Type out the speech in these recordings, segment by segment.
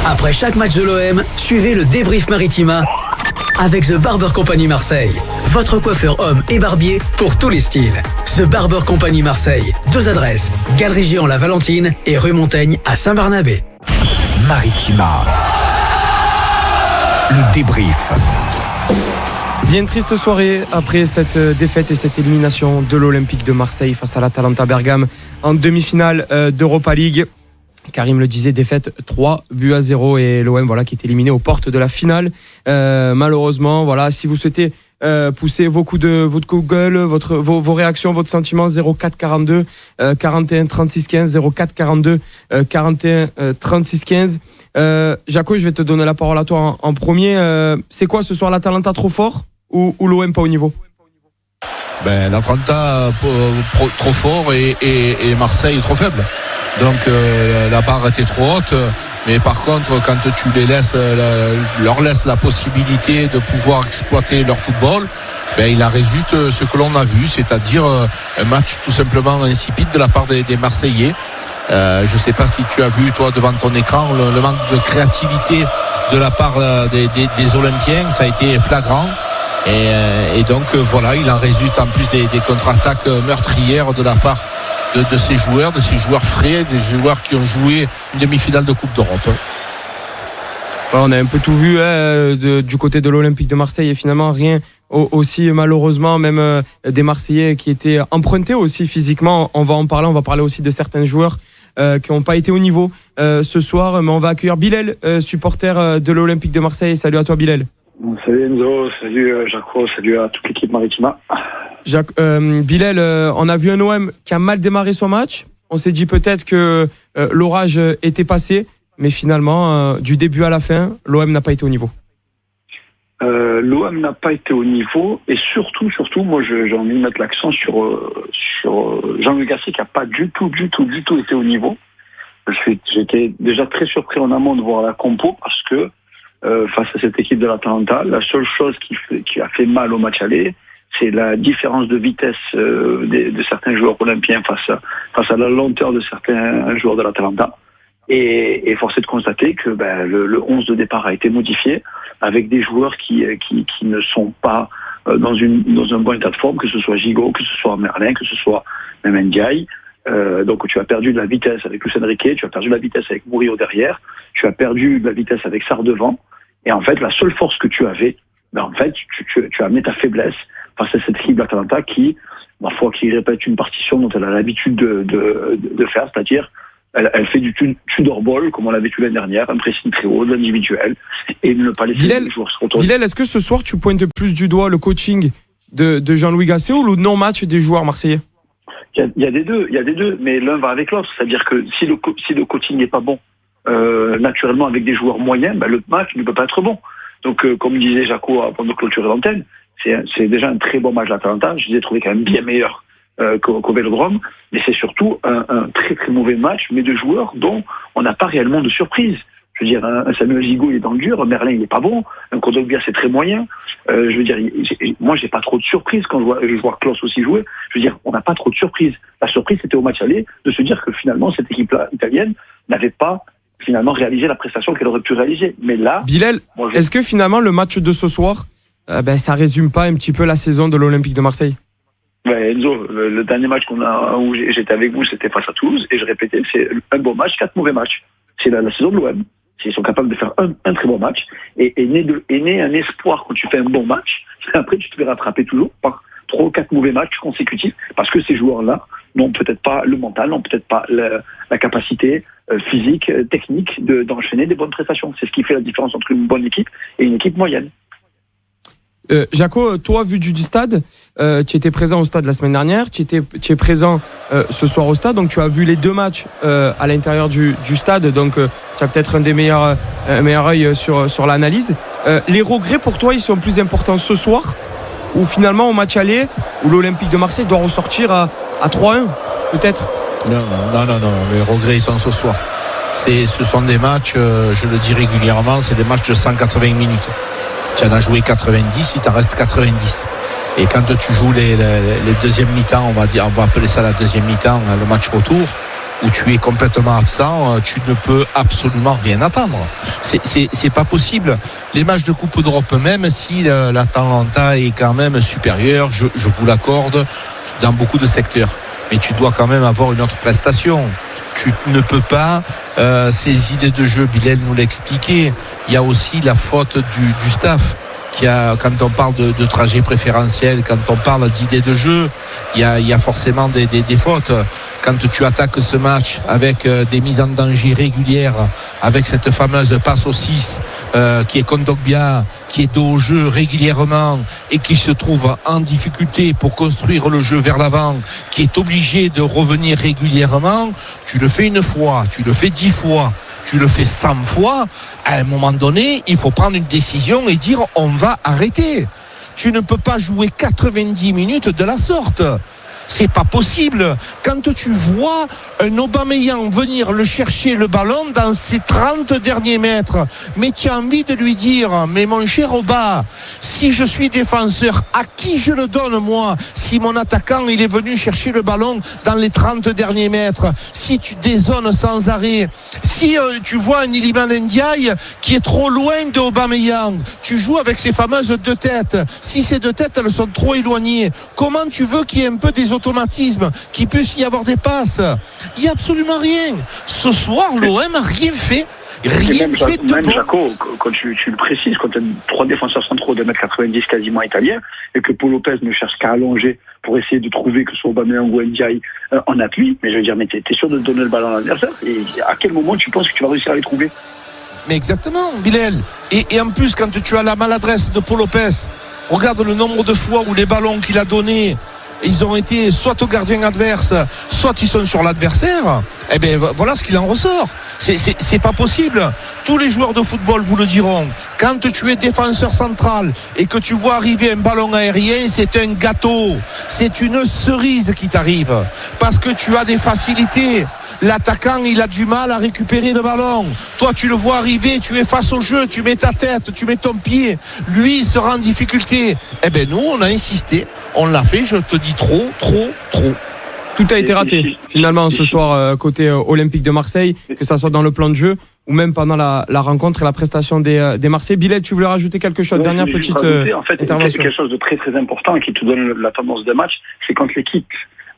Après chaque match de l'OM, suivez le débrief Maritima avec The Barber Company Marseille. Votre coiffeur homme et barbier pour tous les styles. The Barber Company Marseille. 2 adresses. Galerie Géant La Valentine et rue Montaigne à Saint-Barnabé. Maritima. Le débrief. Bien triste soirée après cette défaite et cette élimination de l'Olympique de Marseille face à l'Atalanta Bergame en demi-finale d'Europa League. Karim le disait, défaite 3-0 et l'OM qui est éliminé aux portes de la finale. Malheureusement, si vous souhaitez pousser vos coups de gueule, vos réactions, votre sentiment, 04 42 41 36 15, 04 42 41 36 15. Jaco, je vais te donner la parole à toi en premier. C'est quoi ce soir, l'Atalanta trop fort ou l'OM pas au niveau? L'Atalanta trop fort et Marseille trop faible. Donc la barre était trop haute, mais par contre quand tu leur laisses la possibilité de pouvoir exploiter leur football, il en résulte ce que l'on a vu, c'est-à-dire un match tout simplement insipide de la part des Marseillais. Je ne sais pas si tu as vu toi devant ton écran le manque de créativité de la part des Olympiens, ça a été flagrant. Et donc il en résulte en plus des contre-attaques meurtrières de la part de ces joueurs frais, des joueurs qui ont joué une demi-finale de Coupe d'Europe. On a un peu tout vu du côté de l'Olympique de Marseille et finalement rien aussi malheureusement, même des Marseillais qui étaient empruntés aussi physiquement. On va parler aussi de certains joueurs qui n'ont pas été au niveau ce soir, mais on va accueillir Bilal, supporter de l'Olympique de Marseille. Salut à toi Bilal. Salut Enzo, salut Jaco, salut à toute l'équipe Maritima. Bilal, on a vu un OM qui a mal démarré son match. On s'est dit peut-être que l'orage était passé, mais finalement, du début à la fin, l'OM n'a pas été au niveau. L'OM n'a pas été au niveau, et surtout, moi j'ai envie de mettre l'accent sur Jean-Louis Gasset qui n'a pas du tout été au niveau. J'étais déjà très surpris en amont de voir la compo parce que face à cette équipe de l'Atalanta, la seule chose qui a fait mal au match aller, c'est la différence de vitesse de certains joueurs olympiens face à la lenteur de certains joueurs de l'Atalanta. Et force est de constater que le 11 de départ a été modifié avec des joueurs qui ne sont pas dans un bon état de forme, que ce soit Gigot, que ce soit Merlin, que ce soit même Ndiaye. Donc tu as perdu de la vitesse avec Luis Enrique, tu as perdu de la vitesse avec Murillo derrière, tu as perdu de la vitesse avec Sarr devant. Et en fait, la seule force que tu avais, tu as amené ta faiblesse face à cette équipe d'Atalanta qui répète une partition dont elle a l'habitude de faire, c'est-à-dire elle fait du Tudor ball comme on l'avait vu l'année dernière, un pressing très haut, de l'individuel, et ne pas laisser les joueurs se retourner. Bilal, est-ce que ce soir tu pointes plus du doigt le coaching de Jean-Louis Gasset ou le non-match des joueurs marseillais? Il y a des deux, mais l'un va avec l'autre, c'est-à-dire que si le coaching n'est pas bon, naturellement avec des joueurs moyens, le match ne peut pas être bon. Donc comme disait Jaco avant de clôturer l'antenne, c'est déjà un très bon match d'Atalanta. Je les ai trouvés quand même bien meilleurs qu'au Vélodrome, mais c'est surtout un très très mauvais match, mais de joueurs dont on n'a pas réellement de surprise. Je veux dire, un Samuel Gigot il est dans le dur, Merlin il est pas bon, un Kondogbia c'est très moyen. Je veux dire, moi j'ai pas trop de surprise quand je vois Klose aussi jouer. Je veux dire, on n'a pas trop de surprise. La surprise c'était au match aller de se dire que finalement cette équipe-là italienne n'avait pas finalement réalisé la prestation qu'elle aurait pu réaliser. Mais là, Bilal, est-ce que finalement le match de ce soir, ça résume pas un petit peu la saison de l'Olympique de Marseille? Enzo, le dernier match où j'étais avec vous, c'était face à Toulouse, et je répétais, c'est un bon match, 4 mauvais matchs. C'est la saison de l'OM. S'ils sont capables de faire un très bon match, et né un espoir quand tu fais un bon match, après tu te fais rattraper toujours par 3 ou 4 mauvais matchs consécutifs, parce que ces joueurs-là n'ont peut-être pas le mental, n'ont peut-être pas la capacité physique, technique d'enchaîner des bonnes prestations. C'est ce qui fait la différence entre une bonne équipe et une équipe moyenne. Jaco, toi, vu du stade, tu étais présent au stade la semaine dernière, tu es présent ce soir au stade, donc tu as vu les 2 matchs à l'intérieur du stade, donc tu as peut-être un meilleur œil sur l'analyse. Les regrets pour toi, ils sont plus importants ce soir, ou finalement au match aller, où l'Olympique de Marseille doit ressortir à 3-1, peut-être? Non, les regrets ils sont ce soir. Ce sont des matchs, je le dis régulièrement, c'est des matchs de 180 minutes. Tu en as joué 90, il t'en reste 90. Et quand tu joues les deuxièmes mi-temps, on va appeler ça la deuxième mi-temps, le match retour, où tu es complètement absent, tu ne peux absolument rien attendre. C'est pas possible. Les matchs de Coupe d'Europe, même si l'Atalanta est quand même supérieur, je vous l'accorde, dans beaucoup de secteurs. Mais tu dois quand même avoir une autre prestation. Tu ne peux pas, ces idées de jeu, Bilal nous l'a expliqué, il y a aussi la faute du staff. Quand on parle de trajet préférentiel, quand on parle d'idées de jeu, il y a forcément des fautes. Quand tu attaques ce match avec des mises en danger régulières, avec cette fameuse passe au 6 qui est Kondogbia, qui est dos au jeu régulièrement et qui se trouve en difficulté pour construire le jeu vers l'avant, qui est obligé de revenir régulièrement, tu le fais une fois, tu le fais 10 fois, tu le fais 100 fois, à un moment donné, il faut prendre une décision et dire on va arrêter. Tu ne peux pas jouer 90 minutes de la sorte. C'est pas possible. Quand tu vois un Aubameyang venir le chercher le ballon dans ses 30 derniers mètres, mais tu as envie de lui dire, mais mon cher Aubin, si je suis défenseur, à qui je le donne moi? Si mon attaquant il est venu chercher le ballon dans les 30 derniers mètres, si tu dézones sans arrêt, si tu vois un Iliman Ndiaye qui est trop loin de Aubameyang, tu joues avec ces fameuses deux têtes. Si ces deux têtes elles sont trop éloignées, comment tu veux qu'il y ait un peu des automatismes, qu'il puisse y avoir des passes? Il n'y a absolument rien. Ce soir, l'OM n'a rien fait. Rien fait de bon. Jaco, quand tu le précises, quand tu as 3 défenseurs centraux de 1m90 quasiment italiens, et que Paul Lopez ne cherche qu'à allonger pour essayer de trouver que ce soit Aubameyang ou Ndiaye en appui, mais je veux dire, mais t'es sûr de donner le ballon à l'adversaire? Et à quel moment tu penses que tu vas réussir à les trouver? Mais exactement, Bilal. Et en plus, quand tu as la maladresse de Paul Lopez, regarde le nombre de fois où les ballons qu'il a donnés, ils ont été soit au gardien adverse, soit ils sont sur l'adversaire. Eh bien voilà ce qu'il en ressort. C'est pas possible. Tous les joueurs de football vous le diront. Quand tu es défenseur central et que tu vois arriver un ballon aérien, c'est un gâteau. C'est une cerise qui t'arrive. Parce que tu as des facilités. L'attaquant, il a du mal à récupérer le ballon. Toi, tu le vois arriver, tu es face au jeu, tu mets ta tête, tu mets ton pied. Lui, il sera en difficulté. Eh bien, nous, on a insisté. On l'a fait, je te dis trop. Tout a été raté, finalement, ce soir, côté Olympique de Marseille, que ça soit dans le plan de jeu ou même pendant la rencontre et la prestation des Marseillais. Bilal, tu voulais rajouter quelque chose? Dernière petite en fait, intervention. C'est quelque chose de très très important et qui te donne la tendance de match, c'est quand l'équipe,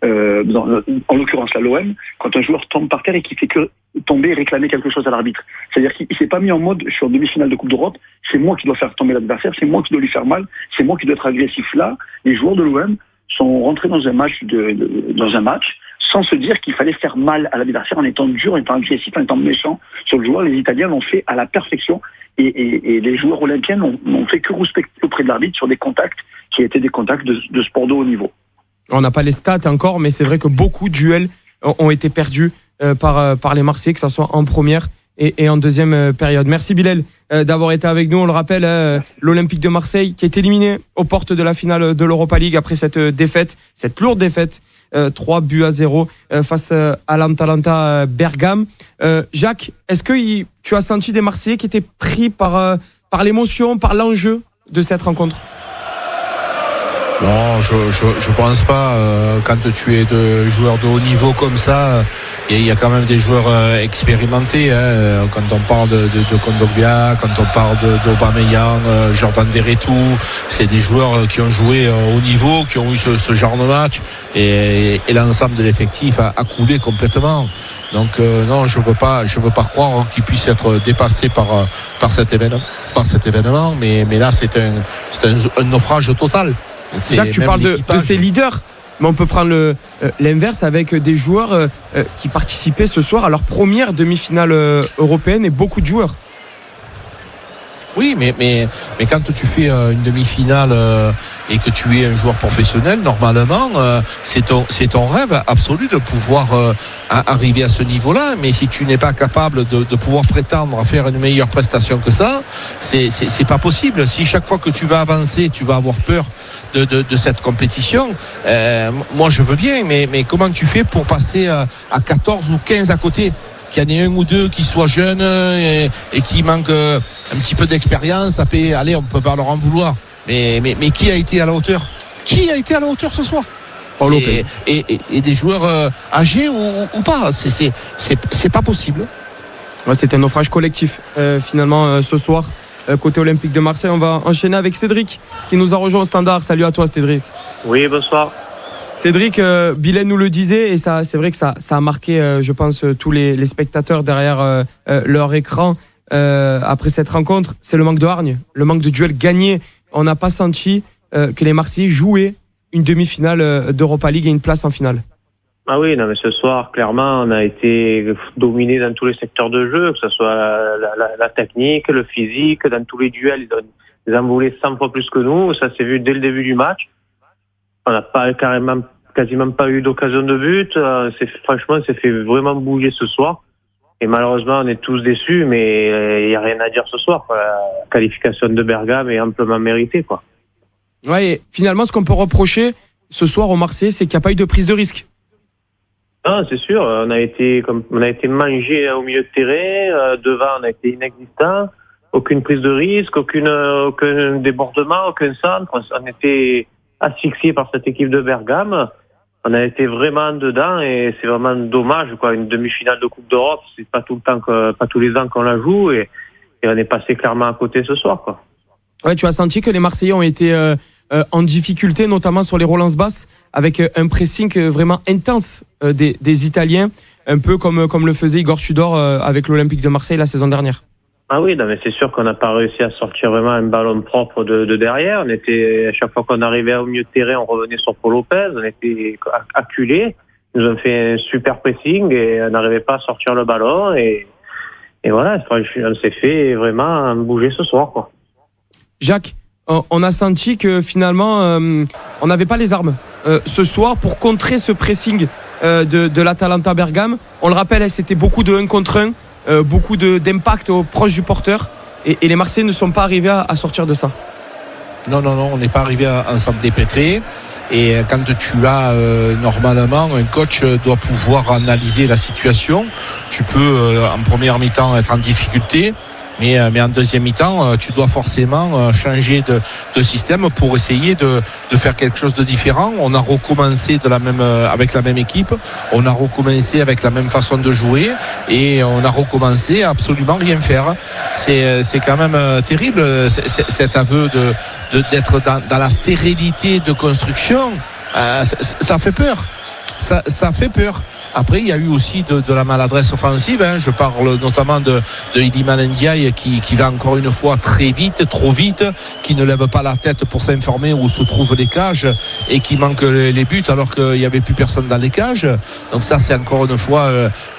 en l'occurrence l'OM, quand un joueur tombe par terre et qui fait que tomber et réclamer quelque chose à l'arbitre. C'est-à-dire qu'il s'est pas mis en mode, je suis en demi-finale de Coupe d'Europe, c'est moi qui dois faire tomber l'adversaire, c'est moi qui dois lui faire mal, c'est moi qui dois être agressif. Là, les joueurs de l'OM sont rentrés dans un match sans se dire qu'il fallait faire mal à l'adversaire en étant dur, en étant agressif, en étant méchant sur le joueur. Les Italiens l'ont fait à la perfection et les joueurs olympiens n'ont fait que respecter auprès de l'arbitre sur des contacts qui étaient des contacts de sport de haut niveau. On n'a pas les stats encore, mais c'est vrai que beaucoup de duels ont été perdus par les Marseillais, que ce soit en première et en deuxième période. Merci Bilal d'avoir été avec nous. On le rappelle, l'Olympique de Marseille qui est éliminé aux portes de la finale de l'Europa League après cette lourde défaite, 3-0 face à l'Atalanta Bergame. Jacques, est-ce que tu as senti des Marseillais qui étaient pris par l'émotion, par l'enjeu de cette rencontre? Non, je pense pas. Quand tu es de joueur de haut niveau comme ça, il y a quand même des joueurs expérimentés. Quand on parle de Kondogbia, quand on parle d'Aubameyang, Jordan Verretou, c'est des joueurs qui ont joué au niveau, qui ont eu ce genre de match, et l'ensemble de l'effectif a coulé complètement. Donc non, je veux pas croire qu'il puisse être dépassé par cet événement. Mais là, c'est un naufrage total. Jacques, tu parles de ces leaders, mais on peut prendre l'inverse avec des joueurs qui participaient ce soir à leur première demi-finale européenne, et beaucoup de joueurs. Oui, mais quand tu fais une demi-finale et que tu es un joueur professionnel, normalement, c'est ton rêve absolu de pouvoir arriver à ce niveau-là. Mais si tu n'es pas capable de pouvoir prétendre à faire une meilleure prestation que ça, c'est pas possible. Si chaque fois que tu vas avancer, tu vas avoir peur de cette compétition, moi je veux bien, mais comment tu fais pour passer à 14 ou 15 à côté? Qu'il y en ait un ou deux qui soient jeunes et qui manquent un petit peu d'expérience. Allez, on peut pas leur en vouloir. Mais qui a été à la hauteur? Qui a été à la hauteur ce soir? Paul Lopez. Et des joueurs âgés ou pas. C'est pas possible. Ouais, c'est un naufrage collectif finalement ce soir côté Olympique de Marseille. On va enchaîner avec Cédric qui nous a rejoint au standard. Salut à toi Cédric. Oui, bonsoir. Cédric, Bilal nous le disait et ça, c'est vrai que ça a marqué, je pense, tous les spectateurs derrière leur écran après cette rencontre. C'est le manque de hargne, le manque de duel gagné. On n'a pas senti que les Marseillais jouaient une demi-finale d'Europa League et une place en finale. Ah oui, non mais ce soir, clairement, on a été dominé dans tous les secteurs de jeu, que ce soit la technique, le physique, dans tous les duels, ils ont volé 100 fois plus que nous. Ça s'est vu dès le début du match. On n'a pas quasiment pas eu d'occasion de but. Franchement, c'est fait vraiment bouger ce soir. Et malheureusement, on est tous déçus, mais il n'y a rien à dire ce soir. La qualification de Bergame est amplement méritée, quoi. Ouais, et finalement, ce qu'on peut reprocher ce soir aux Marseillais, c'est qu'il n'y a pas eu de prise de risque. Non, c'est sûr. On a été mangé au milieu de terrain. Devant, on a été inexistant. Aucune prise de risque, aucun débordement, aucun centre. On était asphyxié par cette équipe de Bergame. On a été vraiment dedans et c'est vraiment dommage, quoi. Une demi-finale de Coupe d'Europe, c'est pas tous les ans qu'on la joue et on est passé clairement à côté ce soir, quoi. Ouais, tu as senti que les Marseillais ont été en difficulté, notamment sur les relances basses, avec un pressing vraiment intense des Italiens, un peu comme le faisait Igor Tudor avec l'Olympique de Marseille la saison dernière. Ah oui, non, mais c'est sûr qu'on n'a pas réussi à sortir vraiment un ballon propre de derrière. On était, à chaque fois qu'on arrivait au milieu de terrain, on revenait sur Paul Lopez, on était acculés. Ils nous ont fait un super pressing et on n'arrivait pas à sortir le ballon. Et voilà, on s'est fait vraiment bouger ce soir, quoi. Jacques, on a senti que finalement, on n'avait pas les armes ce soir pour contrer ce pressing de l'Atalanta Bergame. On le rappelle, c'était beaucoup de 1 contre 1. Beaucoup d'impact proche du porteur et les Marseillais ne sont pas arrivés à sortir de ça. Non, on n'est pas arrivé à s'en dépêtrer. Et quand tu as normalement un coach doit pouvoir analyser la situation. Tu peux en première mi-temps être en difficulté. Mais en deuxième mi-temps, tu dois forcément changer de système pour essayer de faire quelque chose de différent. On a recommencé avec la même équipe, on a recommencé avec la même façon de jouer et on a recommencé à absolument rien faire. C'est quand même terrible cet aveu d'être dans la stérilité de construction. Ça fait peur. Ça fait peur. Après, il y a eu aussi de la maladresse offensive. Je parle notamment de Iliman Ndiaye qui va encore une fois très vite, trop vite, qui ne lève pas la tête pour s'informer où se trouvent les cages et qui manque les buts alors qu'il n'y avait plus personne dans les cages. Donc ça, c'est encore une fois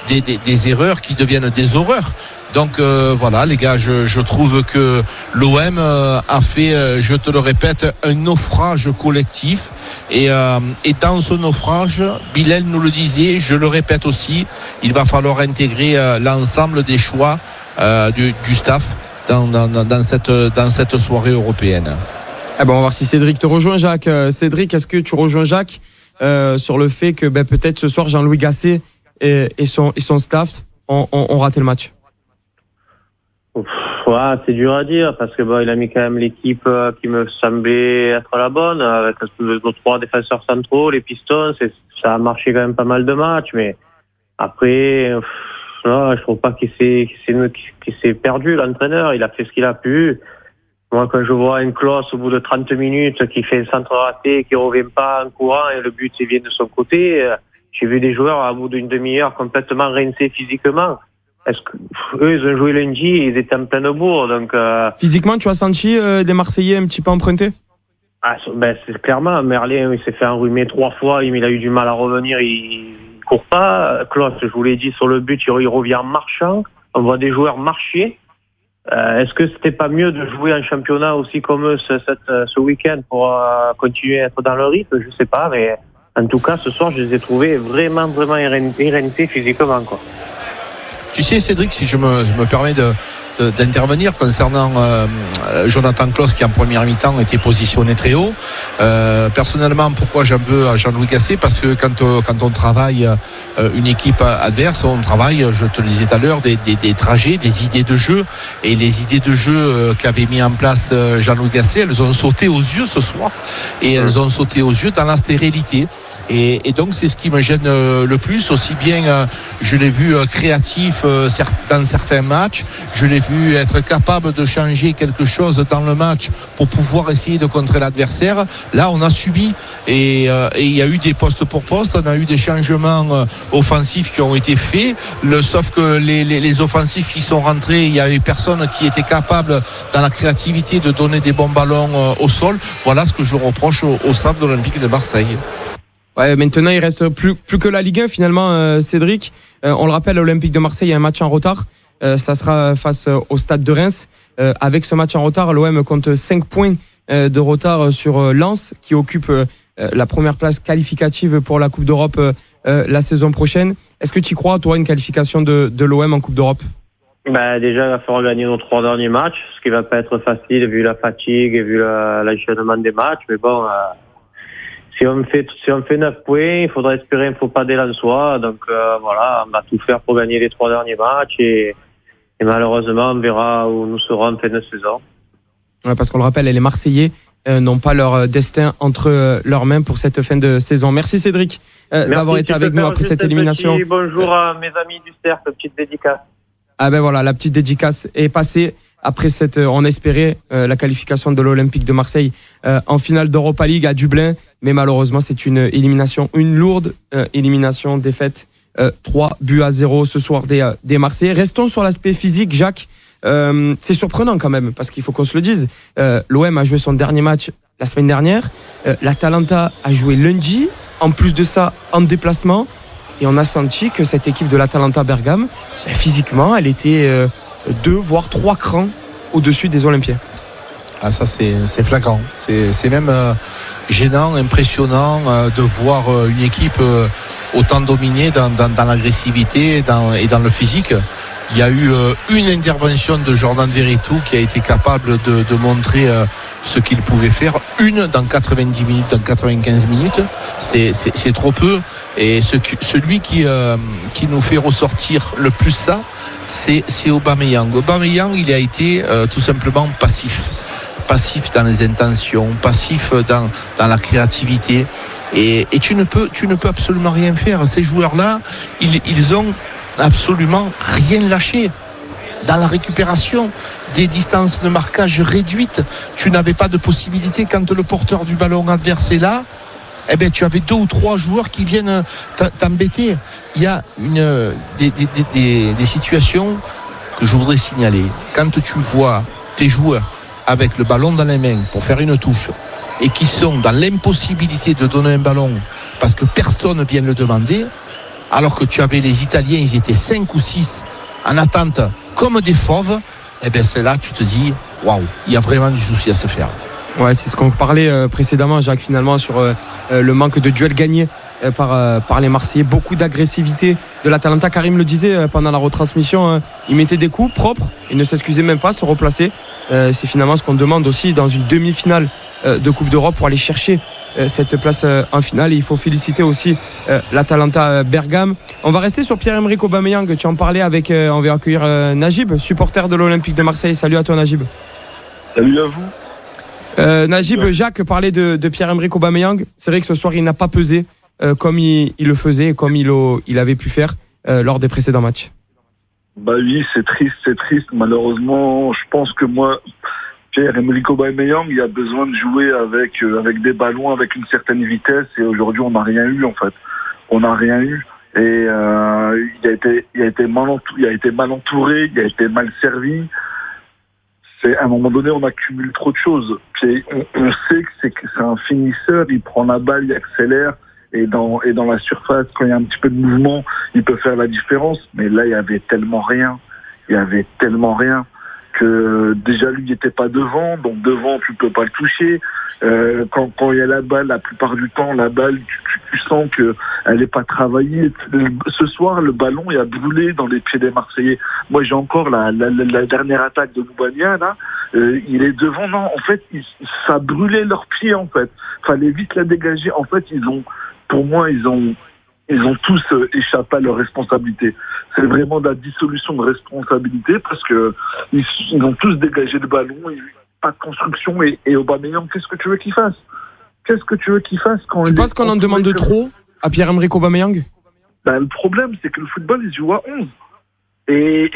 des erreurs qui deviennent des horreurs. Donc voilà les gars, je trouve que l'OM a fait, je te le répète, un naufrage collectif et dans ce naufrage, Bilal nous le disait, je le répète aussi, il va falloir intégrer l'ensemble des choix du staff dans cette soirée européenne. On va voir si Cédric te rejoint, Jacques. Cédric, est-ce que tu rejoins Jacques sur le fait que peut-être ce soir Jean-Louis Gasset et son staff ont raté le match? Ouais, c'est dur à dire parce que il a mis quand même l'équipe qui me semblait être la bonne avec nos 3 défenseurs centraux, les pistons, ça a marché quand même pas mal de matchs, mais après je trouve pas qu'il s'est perdu, l'entraîneur, il a fait ce qu'il a pu. Moi, quand je vois une Klose au bout de 30 minutes qui fait un centre raté, qui revient pas en courant et le but vient de son côté, j'ai vu des joueurs à bout d'une demi-heure complètement rincés physiquement. Est-ce que eux, ils ont joué lundi, ils étaient en pleine bourre, donc. Physiquement, tu as senti des Marseillais un petit peu empruntés? C'est clairement Merlin, il s'est fait enrhumer 3 fois, il a eu du mal à revenir, il court pas. Klose, je vous l'ai dit, sur le but, il revient en marchant. On voit des joueurs marcher. Est-ce que c'était pas mieux de jouer en championnat aussi comme eux ce week-end pour continuer à être dans le rythme? Je sais pas, mais en tout cas, ce soir, je les ai trouvés vraiment éreintés physiquement, quoi. Tu sais Cédric, si je me permets de d'intervenir concernant Jonathan Clauss qui en première mi-temps était positionné très haut. Personnellement, pourquoi j'en veux à Jean-Louis Gasset? Parce que quand on travaille une équipe adverse, on travaille, je te le disais tout à l'heure, des trajets, des idées de jeu, et les idées de jeu qu'avait mis en place Jean-Louis Gasset, elles ont sauté aux yeux ce soir, et elles ont sauté aux yeux dans la stérilité. Et donc c'est ce qui me gêne le plus, aussi bien je l'ai vu créatif dans certains matchs, je l'ai vu être capable de changer quelque chose dans le match pour pouvoir essayer de contrer l'adversaire. Là on a subi, et il y a eu des postes pour poste, on a eu des changements offensifs qui ont été faits, sauf que les offensifs qui sont rentrés, il y avait personne qui était capable dans la créativité de donner des bons ballons au sol. Voilà ce que je reproche au staff de l'Olympique de Marseille. Ouais, maintenant il reste plus que la Ligue 1 finalement, Cédric. On le rappelle, l'Olympique de Marseille a un match en retard. Ça sera face au Stade de Reims. Avec ce match en retard, l'OM compte 5 points de retard sur Lens, qui occupe la première place qualificative pour la Coupe d'Europe la saison prochaine. Est-ce que tu crois, toi, une qualification de l'OM en Coupe d'Europe? Déjà, il va falloir gagner nos 3 derniers matchs, ce qui va pas être facile vu la fatigue et vu l'enchaînement des matchs. Mais bon, si on fait 9 points, il faudra espérer un faux pas d'élan soi. Donc voilà, on va tout faire pour gagner les 3 derniers matchs, et malheureusement, on verra où nous serons en fin de saison. Ouais, parce qu'on le rappelle, les Marseillais n'ont pas leur destin entre leurs mains pour cette fin de saison. Merci Cédric d'avoir été avec nous après cette élimination. Bonjour à mes amis du Cercle, petite dédicace. Ah ben voilà, la petite dédicace est passée. Après on espérait la qualification de l'Olympique de Marseille en finale d'Europa League à Dublin, mais malheureusement c'est une lourde élimination, défaite 3-0 ce soir des Marseillais. Restons sur l'aspect physique, Jacques. C'est surprenant quand même, parce qu'il faut qu'on se le dise. L'OM a joué son dernier match la semaine dernière. L'Atalanta a joué lundi, en plus de ça en déplacement, et on a senti que cette équipe de l'Atalanta Bergame, physiquement, elle était 2 voire 3 crans au-dessus des Olympiens. Ah, ça c'est flagrant, c'est même gênant, impressionnant de voir une équipe autant dominée dans l'agressivité et dans le physique. Il y a eu une intervention de Jordan Veretout qui a été capable de montrer ce qu'il pouvait faire. Une dans 90 minutes, dans 95 minutes, c'est trop peu. Et celui qui nous fait ressortir le plus ça, c'est Aubameyang. Aubameyang, il a été tout simplement passif dans les intentions, passif dans la créativité. Et tu ne peux absolument rien faire. Ces joueurs-là, ils ont absolument rien lâché dans la récupération, des distances de marquage réduites. Tu n'avais pas de possibilité quand le porteur du ballon adverse est là. Tu avais 2 ou 3 joueurs qui viennent t'embêter. Il y a des situations que je voudrais signaler. Quand tu vois tes joueurs avec le ballon dans les mains pour faire une touche et qui sont dans l'impossibilité de donner un ballon parce que personne ne vient le demander, alors que tu avais les Italiens, ils étaient 5 ou 6 en attente comme des fauves, c'est là que tu te dis waouh, il y a vraiment du souci à se faire. Ouais, c'est ce qu'on parlait précédemment, Jacques, finalement, sur le manque de duels gagnés par les Marseillais. Beaucoup d'agressivité de l'Atalanta. Karim le disait pendant la retransmission, il mettait des coups propres, il ne s'excusait même pas, se replacer. C'est finalement ce qu'on demande aussi dans une demi-finale de Coupe d'Europe pour aller chercher cette place en finale. Et il faut féliciter aussi l'Atalanta Bergame. On va rester sur Pierre-Emerick Aubameyang. Tu en parlais avec, on va accueillir Najib, supporter de l'Olympique de Marseille. Salut à toi Najib. Salut à vous. Najib, Jacques parlait de Pierre-Emerick Aubameyang. C'est vrai que ce soir il n'a pas pesé comme il le faisait et comme il avait pu faire lors des précédents matchs. Oui, c'est triste. Malheureusement, je pense que moi, Pierre-Emerick Aubameyang, il a besoin de jouer avec des ballons, avec une certaine vitesse. Et aujourd'hui, on n'a rien eu en fait. On n'a rien eu. Et il a été mal entouré, il a été mal servi. À un moment donné, on accumule trop de choses. On sait que c'est un finisseur. Il prend la balle, il accélère. Et dans la surface, quand il y a un petit peu de mouvement, il peut faire la différence. Mais là, il y avait tellement rien. Que déjà, lui, il n'était pas devant. Donc devant, tu peux pas le toucher. Quand il y a la balle, la plupart du temps, la balle, tu sens que elle n'est pas travaillée. Ce soir, le ballon il a brûlé dans les pieds des Marseillais. Moi, j'ai encore la dernière attaque de Moubania, là. Il est devant, non, en fait, ça brûlait leurs pieds, en fait. Fallait vite la dégager. En fait, pour moi, ils ont tous échappé à leurs responsabilités. C'est vraiment de la dissolution de responsabilité parce que ils ont tous dégagé le ballon, pas de construction. Et Aubameyang, qu'est-ce que tu veux qu'il fasse quand Tu penses qu'on en demande trop à Pierre-Emerick Aubameyang? Le problème, c'est que le football, il se joue à 11. Et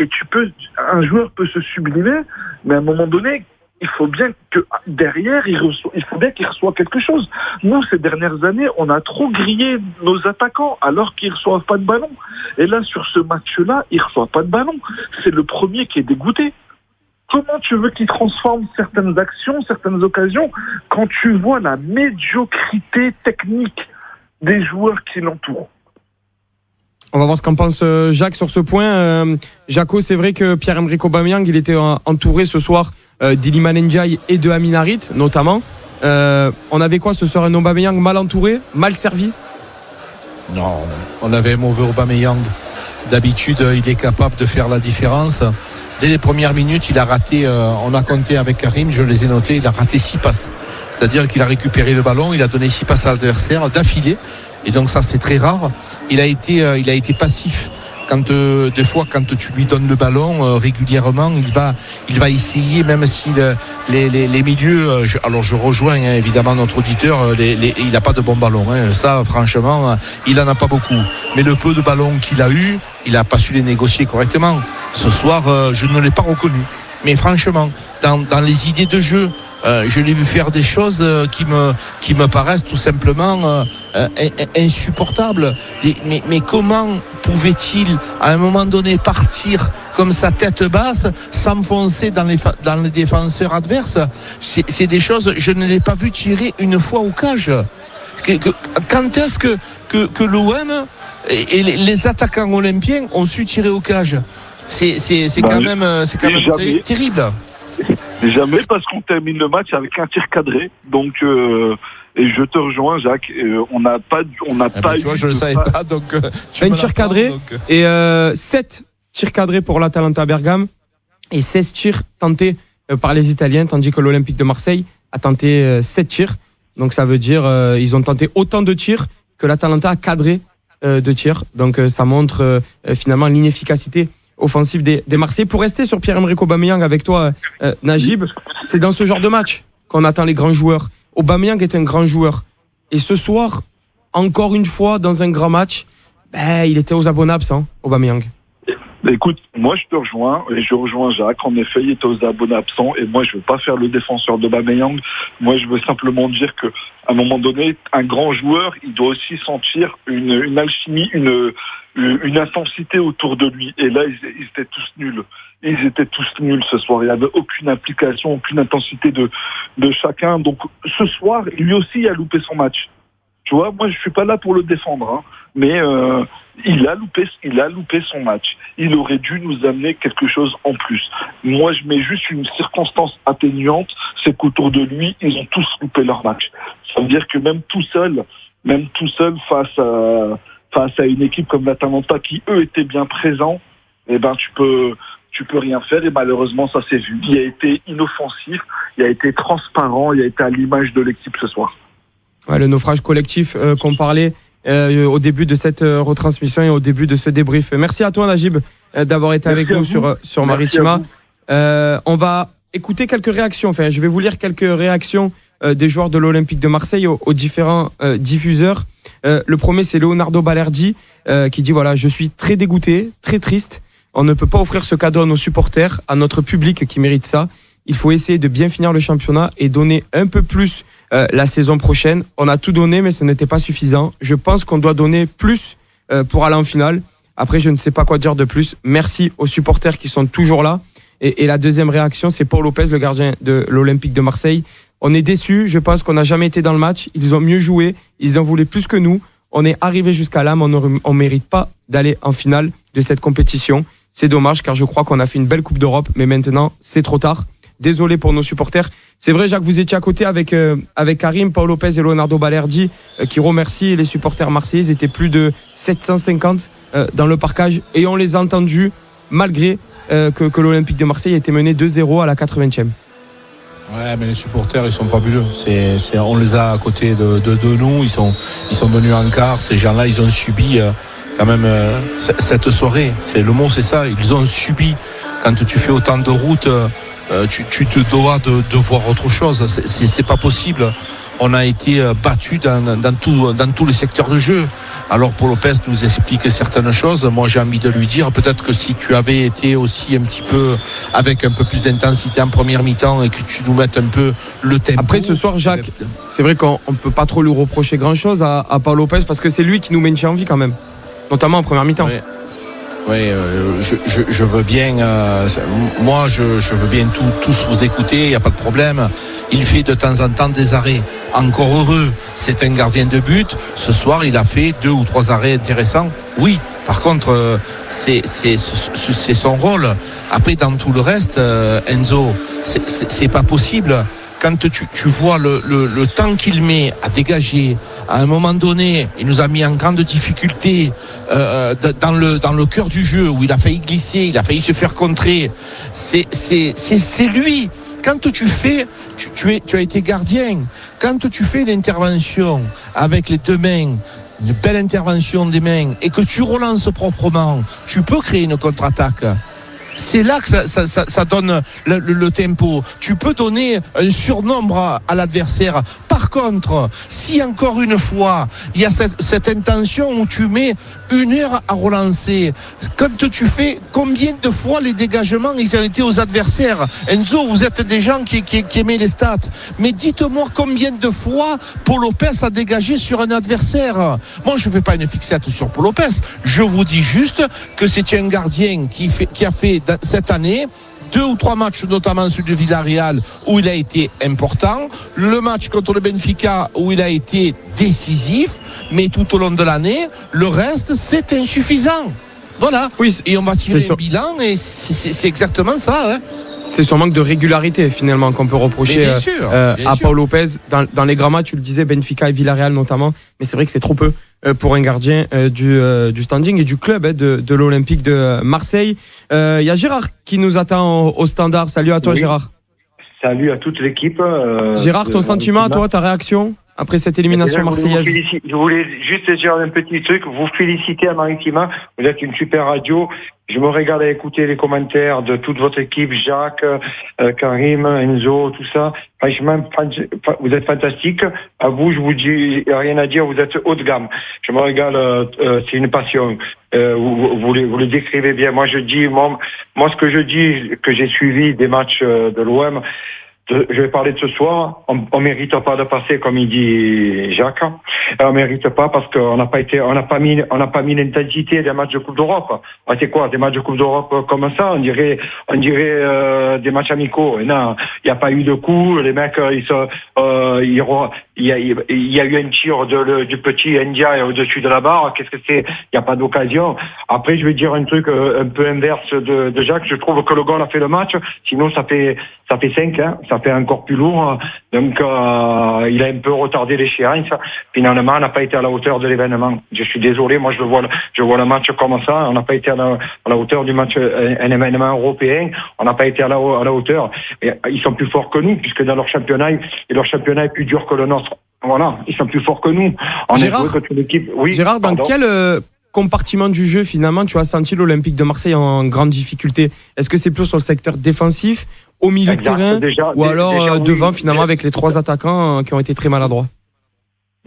un joueur peut se sublimer, mais à un moment donné, il faut bien que derrière, il faut bien qu'il reçoive quelque chose. Nous, ces dernières années, on a trop grillé nos attaquants alors qu'ils ne reçoivent pas de ballon. Et là, sur ce match-là, ils ne reçoivent pas de ballon. C'est le premier qui est dégoûté. Comment tu veux qu'il transforme certaines actions, certaines occasions, quand tu vois la médiocrité technique des joueurs qui l'entourent? On va voir ce qu'en pense Jacques sur ce point. Jaco, c'est vrai que Pierre-Emerick Aubameyang, il était entouré ce soir d'Iliman Ndiaye et de Amin Harit, notamment. On avait quoi ce soir? Un Aubameyang mal entouré, mal servi? Non, on avait un mauvais Aubameyang. D'habitude, il est capable de faire la différence. Dès les premières minutes, il a raté, on a compté avec Karim, je les ai notés, il a raté 6 passes. C'est-à-dire qu'il a récupéré le ballon, il a donné 6 passes à l'adversaire d'affilée. Et donc ça, c'est très rare. Il a été passif. Des fois, quand tu lui donnes le ballon régulièrement, il va essayer, même si les milieux. Alors je rejoins évidemment notre auditeur. Il n'a pas de bon ballon. Ça, franchement, il en a pas beaucoup. Mais le peu de ballons qu'il a eu, il n'a pas su les négocier correctement. Ce soir, je ne l'ai pas reconnu. Mais franchement, dans les idées de jeu, je l'ai vu faire des choses qui me paraissent tout simplement insupportables. Mais comment pouvait-il à un moment donné partir comme sa tête basse, s'enfoncer dans les défenseurs adverses? C'est des choses, je ne l'ai pas vu tirer une fois au cage. Quand est-ce que l'OM et les attaquants olympiens ont su tirer au cage? C'est quand même terrible. Jamais, parce qu'on termine le match avec un tir cadré. Donc, et je te rejoins, Jacques. On n'a pas eu. Tu vois, je ne le savais pas. Donc, un tir cadré et 7 tirs cadrés pour l'Atalanta Bergame et 16 tirs tentés par les Italiens, tandis que l'Olympique de Marseille a tenté 7 tirs. Donc, ça veut dire ils ont tenté autant de tirs que l'Atalanta a cadré de tirs. Donc, ça montre finalement l'inefficacité offensive des Marseillais. Pour rester sur Pierre-Emerick Aubameyang avec toi, Najib, c'est dans ce genre de match qu'on attend les grands joueurs. Aubameyang est un grand joueur. Et ce soir, encore une fois, dans un grand match, il était aux abonnés absents, Aubameyang. Écoute, moi je te rejoins, et je rejoins Jacques. En effet, il était aux abonnés absents, et moi je veux pas faire le défenseur d'Aubameyang. Moi je veux simplement dire que, à un moment donné, un grand joueur, il doit aussi sentir une alchimie, une intensité autour de lui. Et là, ils étaient tous nuls. Ils étaient tous nuls ce soir. Il n'y avait aucune implication, aucune intensité de chacun. Donc ce soir, lui aussi a loupé son match. Tu vois, moi je suis pas là pour le défendre, mais il a loupé son match. Il aurait dû nous amener quelque chose en plus. Moi je mets juste une circonstance atténuante, c'est qu'autour de lui, ils ont tous loupé leur match. Ça veut dire que même tout seul face à une équipe comme l'Atalanta qui eux étaient bien présents, tu peux rien faire, et malheureusement ça s'est vu. Il a été inoffensif, il a été transparent, il a été à l'image de l'équipe ce soir. Ouais, le naufrage collectif qu'on parlait au début de cette retransmission et au début de ce débrief. Merci à toi, Najib, d'avoir été avec nous sur Maritima. On va écouter quelques réactions. Enfin, je vais vous lire quelques réactions des joueurs de l'Olympique de Marseille aux différents diffuseurs. Le premier, c'est Leonardo Balerdi qui dit voilà, je suis très dégoûté, très triste. On ne peut pas offrir ce cadeau à nos supporters, à notre public qui mérite ça. Il faut essayer de bien finir le championnat et donner un peu plus la saison prochaine. On a tout donné, mais ce n'était pas suffisant. Je pense qu'on doit donner plus pour aller en finale. Après, je ne sais pas quoi dire de plus. Merci aux supporters qui sont toujours là. Et la deuxième réaction, c'est Paul Lopez, le gardien de l'Olympique de Marseille. On est déçus. Je pense qu'on n'a jamais été dans le match. Ils ont mieux joué. Ils en voulaient plus que nous. On est arrivé jusqu'à là, mais on ne mérite pas d'aller en finale de cette compétition. C'est dommage, car je crois qu'on a fait une belle Coupe d'Europe. Mais maintenant, c'est trop tard. désolé pour nos supporters. C'est vrai, Jacques, vous étiez à côté avec Karim, Paul Lopez et Leonardo Balerdi qui remercient les supporters marseillais. Ils étaient plus de 750 dans le parcage et on les a entendus malgré que l'Olympique de Marseille a été mené 2-0 à la 80e. Ouais, mais les supporters, ils sont fabuleux. On les a à côté de nous. Ils sont venus en quart. Ces gens-là, ils ont subi quand même cette soirée. Le mot, c'est ça. Ils ont subi. Quand tu fais autant de routes, tu te dois de voir autre chose. C'est pas possible. On a été battus dans tous les secteurs de jeu. Alors Paul Lopez nous explique certaines choses. Moi j'ai envie de lui dire peut-être que si tu avais été aussi un petit peu avec un peu plus d'intensité en première mi-temps et que tu nous mettes un peu le tempo. Après ce soir, Jacques, c'est vrai qu'on ne peut pas trop lui reprocher grand-chose à Paul Lopez parce que c'est lui qui nous maintient en vie quand même, notamment en première mi-temps. Ouais. Oui, je veux bien. Moi, je veux bien tous vous écouter. Il n'y a pas de problème. Il fait de temps en temps des arrêts. Encore heureux. C'est un gardien de but. Ce soir, il a fait 2 ou 3 arrêts intéressants. Oui. Par contre, c'est son rôle. Après, dans tout le reste, Enzo, c'est pas possible. Quand tu vois le temps qu'il met à dégager, à un moment donné, il nous a mis en grande difficulté dans le cœur du jeu où il a failli glisser, il a failli se faire contrer. C'est lui. Quand tu as été gardien, quand tu fais l'intervention avec les 2 mains, une belle intervention des mains, et que tu relances proprement, tu peux créer une contre-attaque. C'est là que ça donne le tempo. Tu peux donner un surnombre à l'adversaire. Par contre, si encore une fois, il y a cette intention où tu mets 1 heure à relancer, quand tu fais combien de fois les dégagements ils ont été aux adversaires? Enzo, vous êtes des gens qui aimez les stats, mais dites-moi combien de fois Paul Lopez a dégagé sur un adversaire. Moi, je ne fais pas une fixette sur Paul Lopez. Je vous dis juste que c'est un gardien qui a fait cette année 2 ou 3 matchs, notamment celui de Villarreal où il a été important, le match contre le Benfica où il a été décisif, mais tout au long de l'année, le reste c'est insuffisant. Voilà. Oui, et on va tirer un bilan et c'est exactement ça. Hein. C'est son manque de régularité finalement qu'on peut reprocher à Paul Lopez. Dans les grands matchs, tu le disais, Benfica et Villarreal notamment, mais c'est vrai que c'est trop peu pour un gardien du standing et du club de l'Olympique de Marseille. Il y a Gérard qui nous attend au standard. Salut à toi, oui. Gérard. Salut à toute l'équipe. Gérard, ton sentiment, toi, ta réaction après cette élimination marseillaise? Je voulais juste dire un petit truc, vous féliciter à Maritima, vous êtes une super radio. Je me régale à écouter les commentaires de toute votre équipe, Jacques, Karim, Enzo, tout ça. Franchement, vous êtes fantastiques. À vous, je vous dis rien à dire, vous êtes haut de gamme. Je me régale, c'est une passion. Vous le décrivez bien. Moi, ce que je dis, que j'ai suivi des matchs de l'OM, je vais parler de ce soir. On mérite pas de passer, comme il dit Jacques. On mérite pas parce qu'on n'a pas mis l'intensité des matchs de Coupe d'Europe. C'est quoi, des matchs de Coupe d'Europe comme ça? On dirait des matchs amicaux. Et non, il n'y a pas eu de coups. Les mecs, il y a eu un tir du petit India au-dessus de la barre. Qu'est-ce que c'est? Il n'y a pas d'occasion. Après, je vais dire un truc un peu inverse de Jacques. Je trouve que le goal a fait le match. Sinon, ça fait 5, hein. Ça fait encore plus lourd. Donc, il a un peu retardé l'échéance. Finalement, on n'a pas été à la hauteur de l'événement. Je suis désolé. Moi, je vois le match comme ça. On n'a pas été à la hauteur du match, un événement européen. On n'a pas été à la hauteur. Et ils sont plus forts que nous, puisque dans leur championnat est plus dur que le nôtre. Voilà. Ils sont plus forts que nous. Gérard, dans quel compartiment du jeu, finalement, tu as senti l'Olympique de Marseille en grande difficulté? Est-ce que c'est plus sur le secteur défensif, au milieu de terrain, ou alors devant, finalement, avec les 3 attaquants qui ont été très maladroits?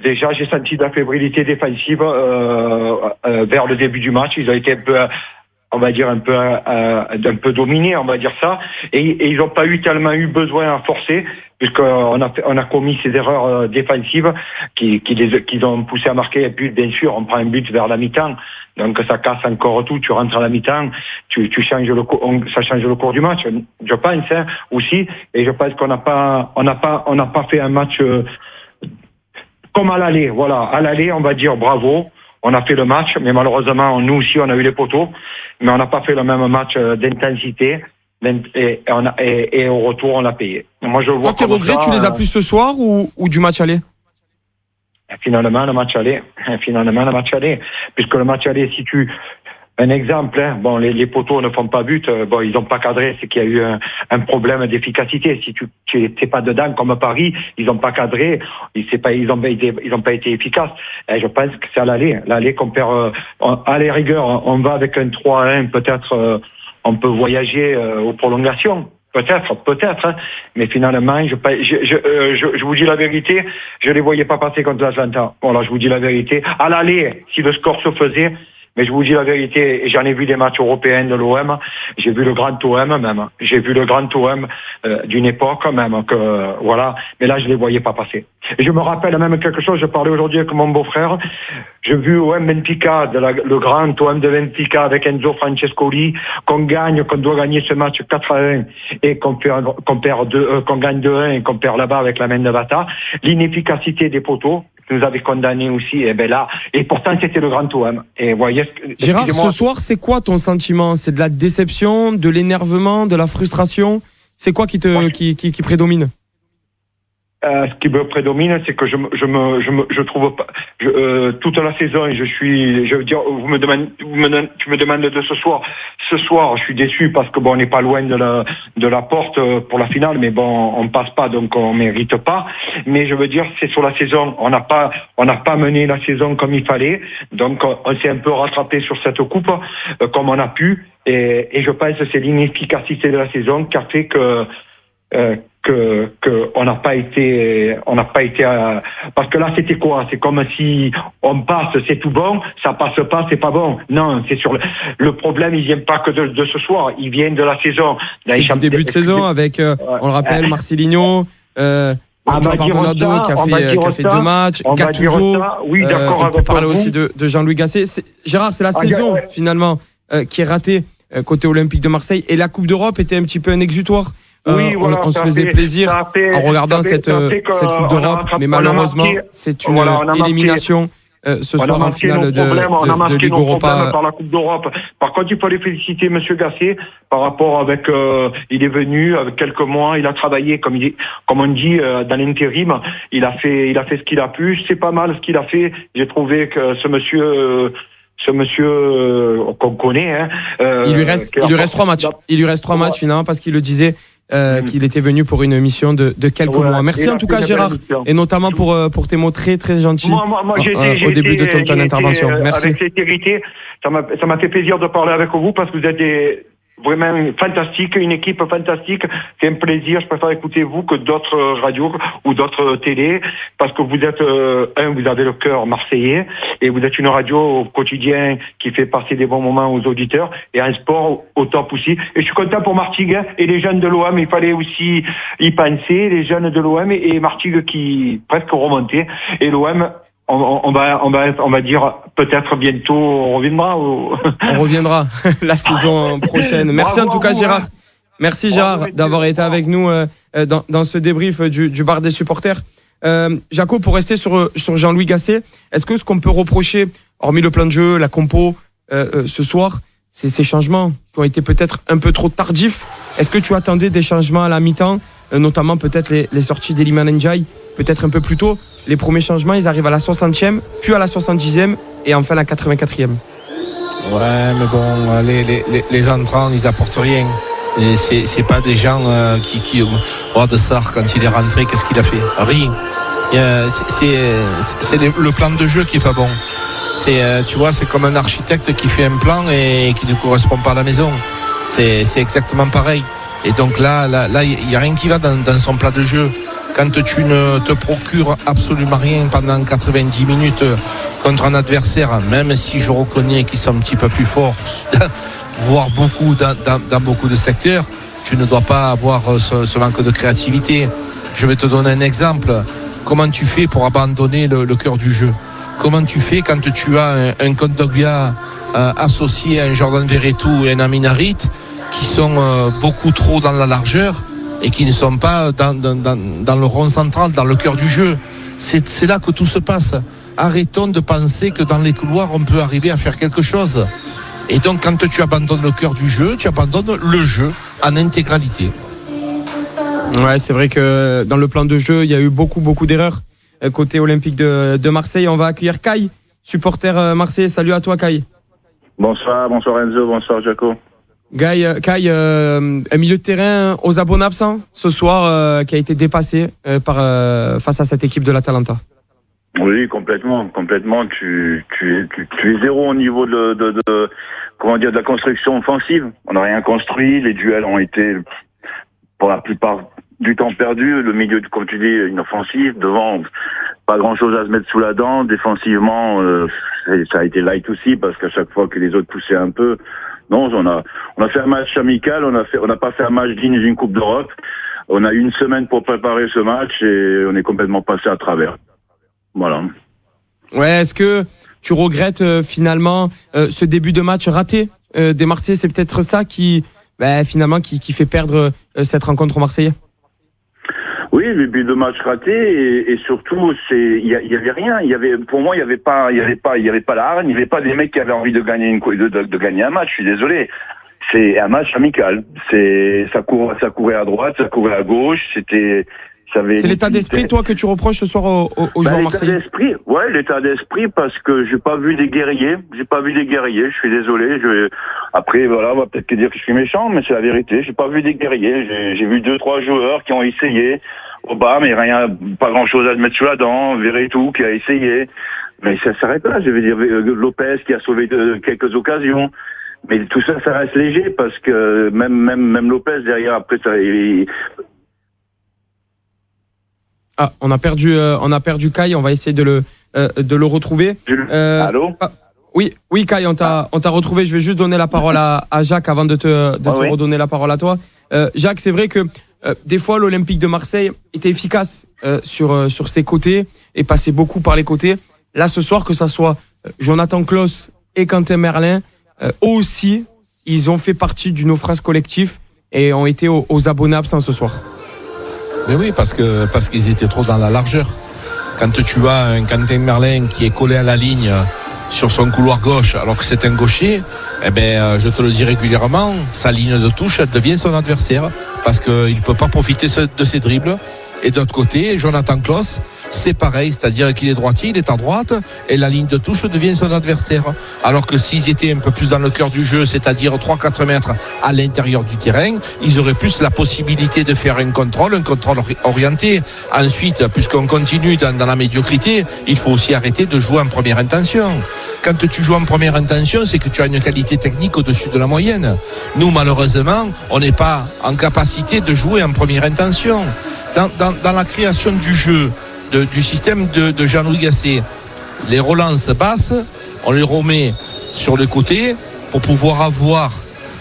Déjà, j'ai senti de la fébrilité défensive vers le début du match. Ils ont été un peu, on va dire, un peu dominés, on va dire ça. Et ils n'ont pas tellement eu besoin à forcer, puisqu'on a commis ces erreurs défensives qui ont poussé à marquer. Et puis, bien sûr, on prend un but vers la mi-temps. Donc, ça casse encore tout. Tu rentres à la mi-temps, ça change le cours du match. Je pense, hein, aussi. Et je pense qu'on n'a pas fait un match comme à l'aller. Voilà. À l'aller, on va dire bravo. On a fait le match, mais malheureusement, nous aussi, on a eu les poteaux. Mais on n'a pas fait le même match d'intensité. et au retour, on l'a payé. Moi, je vois. Toi, tes regrets, tu les as plus ce soir ou du match aller? Finalement, le match aller. Puisque le match aller, un exemple, hein, bon, les poteaux ne font pas but, bon, ils n'ont pas cadré, c'est qu'il y a eu un problème d'efficacité. Si tu n'es pas dedans, comme Paris, ils n'ont pas cadré, ils ont pas été efficaces. Et je pense que c'est à l'aller qu'on perd, à la rigueur, on va avec un 3-1, peut-être, on peut voyager aux prolongations. Peut-être, hein. Mais finalement, je vous dis la vérité, je les voyais pas passer contre l'Atlanta. Voilà, je vous dis la vérité. À l'aller, si le score se faisait, mais je vous dis la vérité, j'en ai vu des matchs européens de l'OM, j'ai vu le grand OM même, d'une époque même, voilà, mais là je les voyais pas passer. Et je me rappelle même quelque chose, je parlais aujourd'hui avec mon beau-frère, j'ai vu OM Benfica, le grand OM de Benfica avec Enzo Francescoli, qu'on doit gagner ce match 4-1 et qu'on gagne 2-1 et qu'on perd là-bas avec la main de Vata, l'inefficacité des poteaux nous avait condamné aussi, et pourtant c'était le grand OM. Et voyez, Gérard, ce soir, c'est quoi ton sentiment? C'est de la déception, de l'énervement, de la frustration? C'est quoi qui prédomine? Ce qui me prédomine, c'est que je trouve pas, toute la saison, je veux dire, tu me demandes de ce soir. Ce soir, je suis déçu parce que bon, on n'est pas loin de la porte pour la finale, mais bon, on passe pas, donc on mérite pas. Mais je veux dire, c'est sur la saison. On n'a pas mené la saison comme il fallait, donc on s'est un peu rattrapé sur cette coupe, comme on a pu, et je pense que c'est l'inefficacité de la saison qui a fait que on n'a pas été parce que là c'était quoi? C'est comme si on passe, c'est tout bon, ça passe pas, c'est pas bon. Non, c'est sur le problème, il vient pas que de ce soir, il vient de la saison. C'est du début de saison avec, on le rappelle, Marcelinho, qui a fait 2 matchs, Gattuso. Oui, d'accord. On peut parler aussi de Jean-Louis Gasset. Gérard, c'est la saison finalement qui est ratée côté Olympique de Marseille, et la Coupe d'Europe était un petit peu un exutoire. Oui, voilà, on se faisait plaisir en regardant cette Coupe d'Europe, mais malheureusement, c'est une élimination ce soir en finale de Ligue Europa. Par la Coupe d'Europe. Par contre, il faut les féliciter, Monsieur Gasset, par rapport avec, il est venu avec quelques mois, il a travaillé, comme on dit, dans l'intérim, il a fait ce qu'il a pu. C'est pas mal ce qu'il a fait. J'ai trouvé que ce monsieur qu'on connaît, hein, il lui reste 3 matchs. Il lui reste 3 matchs finalement, parce qu'il le disait. Qu'il était venu pour une mission de quelques mois. Merci en tout cas, Gérard, et notamment pour tes mots très très gentils au début de ton intervention. Merci. Avec sincérité, ça m'a fait plaisir de parler avec vous, parce que vous êtes vraiment fantastique, une équipe fantastique. C'est un plaisir. Je préfère écouter vous que d'autres radios ou d'autres télés, parce que vous êtes vous avez le cœur marseillais, et vous êtes une radio au quotidien qui fait passer des bons moments aux auditeurs, et un sport au top aussi. Et je suis content pour Martigues et les jeunes de l'OM. Il fallait aussi y penser, les jeunes de l'OM et Martigues qui presque remontaient, et l'OM. On va dire peut-être bientôt on reviendra. On reviendra la saison prochaine. Merci en tout cas, Gérard. Merci Gérard d'avoir été avec nous dans ce débrief du bar des supporters. Jaco, pour rester sur Jean-Louis Gasset, est-ce que ce qu'on peut reprocher, hormis le plan de jeu, la compo ce soir, c'est ces changements qui ont été peut-être un peu trop tardifs? Est-ce que tu attendais des changements à la mi-temps, notamment peut-être les sorties d'Iliman Ndiaye, peut-être un peu plus tôt? Les premiers changements, ils arrivent à la 60e, puis à la 70e et enfin à la 84e. Ouais, mais bon, les entrants, ils apportent rien. Et c'est pas des gens qui de Sarr, quand il est rentré, qu'est-ce qu'il a fait? Rien. C'est le plan de jeu qui est pas bon. Tu vois, c'est comme un architecte qui fait un plan et qui ne correspond pas à la maison. C'est exactement pareil. Et donc là, il y a rien qui va dans son plat de jeu. Quand tu ne te procures absolument rien pendant 90 minutes contre un adversaire, même si je reconnais qu'ils sont un petit peu plus forts, voire beaucoup dans beaucoup de secteurs, tu ne dois pas avoir ce manque de créativité. Je vais te donner un exemple. Comment tu fais pour abandonner le cœur du jeu? Comment tu fais quand tu as un Kondogbia associé à un Jordan Verretou et un Amin Harit qui sont beaucoup trop dans la largeur et qui ne sont pas dans le rond central, dans le cœur du jeu? C'est là que tout se passe. Arrêtons de penser que dans les couloirs, on peut arriver à faire quelque chose. Et donc, quand tu abandonnes le cœur du jeu, tu abandonnes le jeu. en intégralité. Ouais, c'est vrai que dans le plan de jeu, il y a eu beaucoup d'erreurs côté Olympique de Marseille. On va accueillir Kai, supporter marseillais. Salut à toi, Kai. Bonsoir Enzo, bonsoir Jaco. Kai, un milieu de terrain aux abonnés absents ce soir qui a été dépassé face à cette équipe de l'Atalanta. Oui, complètement. Tu es zéro au niveau de la construction offensive. On n'a rien construit, les duels ont été pour la plupart du temps perdu. Le milieu, comme tu dis, une offensive. Devant, pas grand chose à se mettre sous la dent. Défensivement, ça a été light aussi parce qu'à chaque fois que les autres poussaient un peu. Non, on a fait un match amical. On n'a pas fait un match digne d'une Coupe d'Europe. On a eu une semaine pour préparer ce match et on est complètement passé à travers. Voilà. Ouais, est-ce que tu regrettes finalement ce début de match raté des Marseillais? C'est peut-être ça qui fait perdre cette rencontre aux Marseillais. Oui, le début de match raté et surtout il y avait rien. Pour moi il y avait pas la hargne, il y avait pas des mecs qui avaient envie de gagner de gagner un match. Je suis désolé. C'est un match amical. Ça courait à droite, ça courait à gauche. C'est l'état d'esprit, toi, que tu reproches ce soir aux joueurs marseillais? L'état d'esprit, parce que j'ai pas vu des guerriers. Je suis désolé. Après, voilà, on va peut-être dire que je suis méchant, mais c'est la vérité. J'ai pas vu des guerriers. J'ai vu 2-3 joueurs qui ont essayé. Mais rien, pas grand-chose à se mettre sous la dent. Verretou qui a essayé. Mais ça s'arrête là. Je veux dire, Lopez qui a sauvé quelques occasions. Mais tout ça, ça reste léger parce que même Lopez derrière, après, on a perdu Kai, on va essayer de le retrouver. Allô? Oui Kai, on t'a retrouvé. Je vais juste donner la parole à Jacques avant de te redonner la parole à toi. Jacques, c'est vrai que des fois l'Olympique de Marseille était efficace sur ses côtés et passait beaucoup par les côtés. Là ce soir, que ça soit Jonathan Klaus et Quentin Merlin, aussi ils ont fait partie du naufrage collectif et ont été aux abonnés absents ce soir. Mais oui, parce qu'ils étaient trop dans la largeur. Quand tu as un Quentin Merlin qui est collé à la ligne sur son couloir gauche, alors que c'est un gaucher, je te le dis régulièrement, sa ligne de touche, elle devient son adversaire, parce qu'il ne peut pas profiter de ses dribbles. Et d'autre côté, Jonathan Klaus, c'est pareil, c'est-à-dire qu'il est droitier, il est à droite, et la ligne de touche devient son adversaire. Alors que s'ils étaient un peu plus dans le cœur du jeu, c'est-à-dire 3-4 mètres à l'intérieur du terrain, ils auraient plus la possibilité de faire un contrôle orienté. Ensuite, puisqu'on continue dans la médiocrité, il faut aussi arrêter de jouer en première intention. Quand tu joues en première intention, c'est que tu as une qualité technique au-dessus de la moyenne. Nous, malheureusement, on n'est pas en capacité de jouer en première intention. Dans la création du jeu, du système de Jean-Louis Gasset, les relances basses, on les remet sur le côté pour pouvoir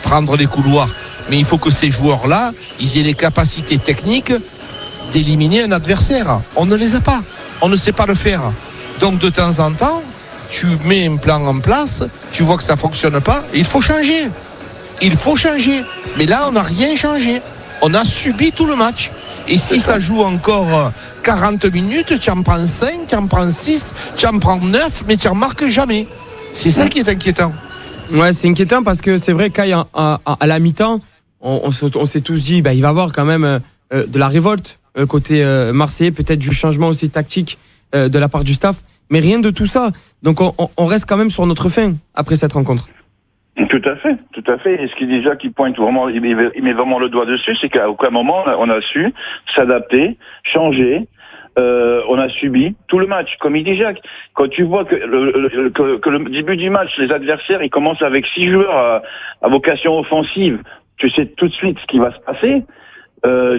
prendre les couloirs. Mais il faut que ces joueurs-là, ils aient les capacités techniques d'éliminer un adversaire. On ne les a pas. On ne sait pas le faire. Donc de temps en temps, tu mets un plan en place, tu vois que ça ne fonctionne pas, et il faut changer. Mais là, on n'a rien changé. On a subi tout le match. Et si ça joue encore 40 minutes, tu en prends 5, tu en prends 6, tu en prends 9, mais tu n'en marques jamais. C'est ça qui est inquiétant. Ouais, c'est inquiétant parce que c'est vrai qu'à la mi-temps, on s'est tous dit il va y avoir quand même de la révolte côté marseillais, peut-être du changement aussi tactique de la part du staff, mais rien de tout ça. Donc on reste quand même sur notre faim après cette rencontre. Tout à fait. Et ce qui déjà qui pointe vraiment, il met vraiment le doigt dessus, c'est qu'à aucun moment on a su s'adapter, changer. On a subi tout le match, comme il dit Jacques. Quand tu vois que le début du match, les adversaires, ils commencent avec 6 joueurs à vocation offensive, tu sais tout de suite ce qui va se passer.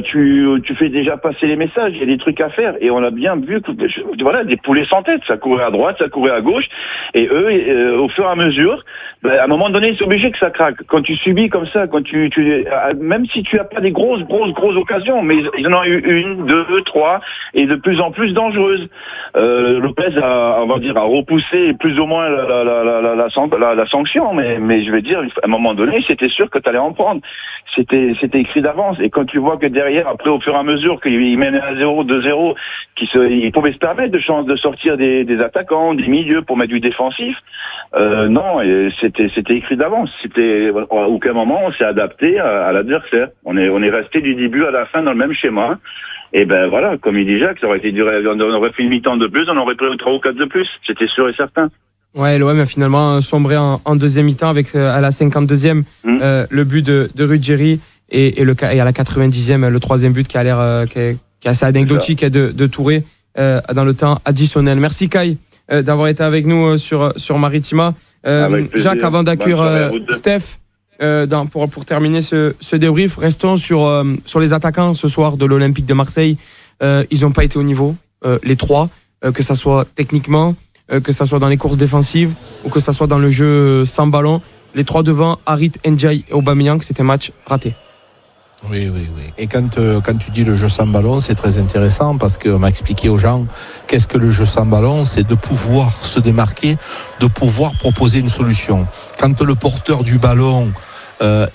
Tu fais déjà passer les messages, il y a des trucs à faire, et on a bien vu que des poulets sans tête, ça courait à droite, ça courait à gauche, et eux, au fur et à mesure, à un moment donné, c'est obligé que ça craque. Quand tu subis comme ça, même si tu n'as pas des grosses occasions, mais il y en a eu 1, 2, 3, et de plus en plus dangereuses. Lopez a repoussé plus ou moins la sanction, mais je vais dire, à un moment donné, c'était sûr que tu allais en prendre. C'était écrit d'avance, et quand tu vois vois que derrière, après, au fur et à mesure qu'ils mènent 1-0, 2-0, ils pouvaient se permettre de sortir des attaquants, des milieux pour mettre du défensif. Non, et c'était écrit d'avance. À aucun moment on s'est adapté à l'adversaire. On est resté du début à la fin dans le même schéma. Et ben voilà, comme il dit Jacques, ça aurait été on aurait fait une mi-temps de plus, on aurait pris 3 ou 4 de plus. C'était sûr et certain. Ouais, l'OM a finalement sombré en deuxième mi-temps avec à la 52e le but de Ruggieri et à la 90e le troisième but qui a l'air qui est assez anecdotique de Touré dans le temps additionnel. Merci Kai d'avoir été avec nous sur Maritima. Jacques, avant d'accueillir Steph pour terminer ce débrief, restons sur les attaquants ce soir de l'Olympique de Marseille. Ils n'ont pas été au niveau, les trois, que ça soit techniquement, que ça soit dans les courses défensives ou que ça soit dans le jeu sans ballon. Les trois devant, Harit, Ndiaye et Aubameyang, c'était un match raté. Oui. Et quand tu dis le jeu sans ballon, c'est très intéressant parce qu'on m'a expliqué aux gens qu'est-ce que le jeu sans ballon, c'est de pouvoir se démarquer, de pouvoir proposer une solution. Quand le porteur du ballon